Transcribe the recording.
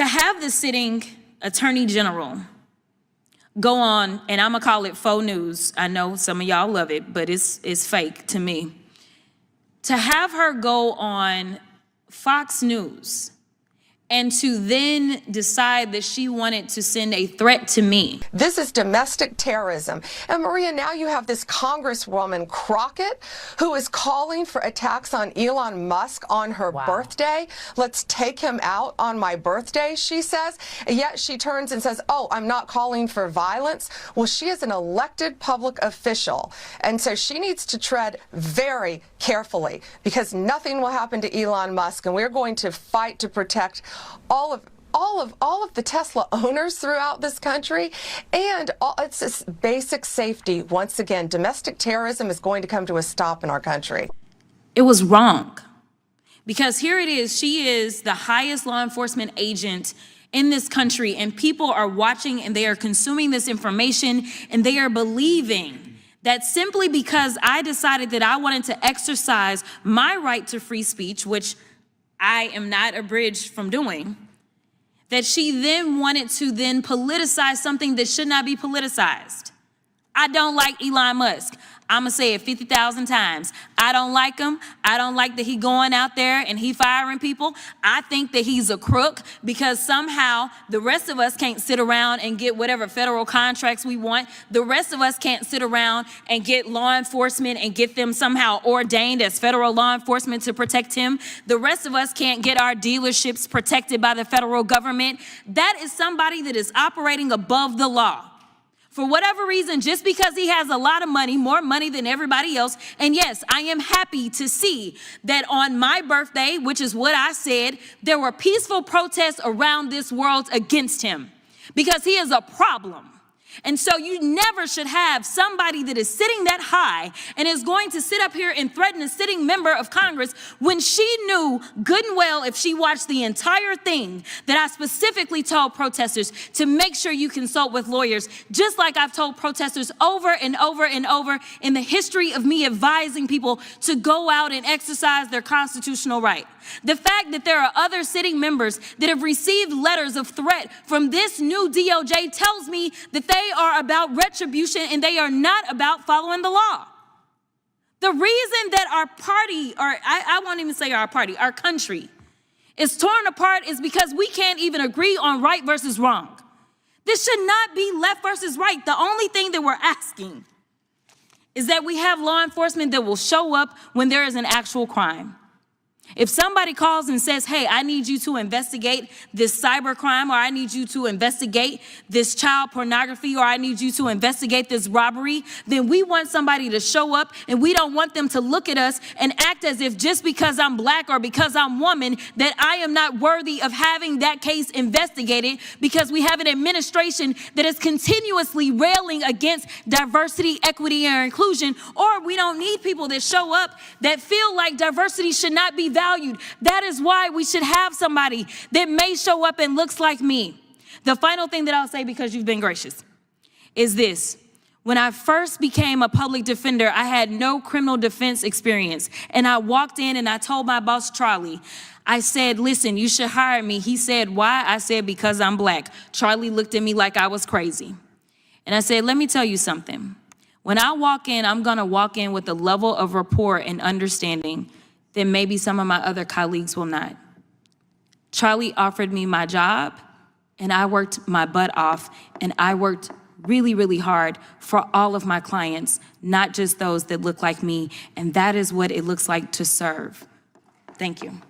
To have the sitting attorney general go on, and I'm gonna call it faux news. I know some of y'all love it, but it's fake to me. To have her go on Fox News and to then decide that she wanted to send a threat to me. This is domestic terrorism. And Maria, now you have this Congresswoman Crockett who is calling for attacks on Elon Musk on her birthday. Let's take him out on my birthday, she says. And yet she turns and says, oh, I'm not calling for violence. Well, she is an elected public official. And so she needs to tread very carefully because nothing will happen to Elon Musk. And we're going to fight to protect all of the Tesla owners throughout this country, and it's this basic safety. Once again, domestic terrorism is going to come to a stop in our country. It was wrong, because here it is, she is the highest law enforcement agent in this country, and people are watching and they are consuming this information and they are believing that simply because I decided that I wanted to exercise my right to free speech, which I am not abridged from doing, that she then wanted to then politicize something that should not be politicized. I don't like Elon Musk. I'm gonna say it 50,000 times. I don't like him. I don't like that he going out there and he firing people. I think that he's a crook because somehow the rest of us can't sit around and get whatever federal contracts we want. The rest of us can't sit around and get law enforcement and get them somehow ordained as federal law enforcement to protect him. The rest of us can't get our dealerships protected by the federal government. That is somebody that is operating above the law. For whatever reason, just because he has a lot of money, more money than everybody else. And yes, I am happy to see that on my birthday, which is what I said, there were peaceful protests around this world against him because he is a problem. And so you never should have somebody that is sitting that high and is going to sit up here and threaten a sitting member of Congress when she knew good and well, if she watched the entire thing, that I specifically told protesters to make sure you consult with lawyers, just like I've told protesters over and over and over in the history of me advising people to go out and exercise their constitutional right. The fact that there are other sitting members that have received letters of threat from this new DOJ tells me that they are about retribution and they are not about following the law. The reason that our party, or I won't even say our party, our country is torn apart is because we can't even agree on right versus wrong. This should not be left versus right. The only thing that we're asking is that we have law enforcement that will show up when there is an actual crime. If somebody calls and says, hey, I need you to investigate this cyber crime, or I need you to investigate this child pornography, or I need you to investigate this robbery, then we want somebody to show up, and we don't want them to look at us and act as if just because I'm black or because I'm woman that I am not worthy of having that case investigated, because we have an administration that is continuously railing against diversity, equity, and inclusion, or we don't need people that show up that feel like diversity should not be valued. That is why we should have somebody that may show up and looks like me. The final thing that I'll say, because you've been gracious, is this. When I first became a public defender, I had no criminal defense experience. And I walked in and I told my boss, Charlie, I said, listen, you should hire me. He said, why? I said, because I'm black. Charlie looked at me like I was crazy. And I said, let me tell you something. When I walk in, I'm going to walk in with a level of rapport and understanding that maybe some of my other colleagues will not. Charlie offered me my job, and I worked my butt off, and I worked really, really hard for all of my clients, not just those that look like me, and that is what it looks like to serve. Thank you.